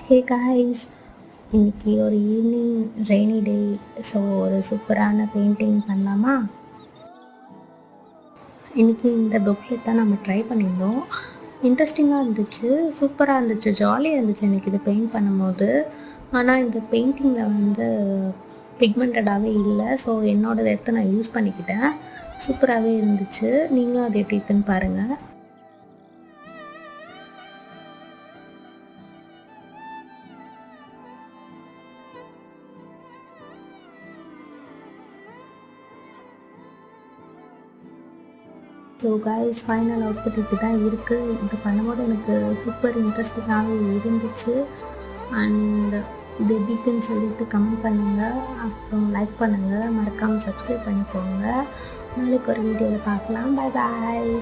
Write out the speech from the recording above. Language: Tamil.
ஹே காய்ஸ், இன்னைக்கு ஒரு ஈவினிங் ரெய்னி டே. ஸோ ஒரு சூப்பரான பெயிண்டிங் பண்ணலாமா? இன்றைக்கி இந்த புக்லெட் தான் நம்ம ட்ரை பண்ணியிருந்தோம். இன்ட்ரெஸ்டிங்காக இருந்துச்சு, சூப்பராக இருந்துச்சு, ஜாலியாக இருந்துச்சு எனக்கு இது பெயிண்ட் பண்ணும்போது. ஆனால் இந்த பெயிண்டிங்கில் பிக்மெண்டடாகவே இல்லை. ஸோ என்னோடதை எடுத்து நான் யூஸ் பண்ணிக்கிட்டேன். சூப்பராகவே இருந்துச்சு. நீங்களும் அது எப்படி இருக்குன்னு பாருங்கள். ஸோ காய்ஸ், ஃபைனல் அவுட்புட் இப்படி தான் இருக்குது. இது பண்ணும்போது எனக்கு சூப்பர் இன்ட்ரெஸ்டிங்காகவே இருந்துச்சு. அண்ட் இது எப்படின்னு சொல்லிட்டு கமெண்ட் பண்ணுங்கள், அப்புறம் லைக் பண்ணுங்கள், மறக்காமல் சப்ஸ்கிரைப் பண்ணிக்கோங்க. நாளைக்கு ஒரு வீடியோவில் பார்க்கலாம். பாய் பாய்.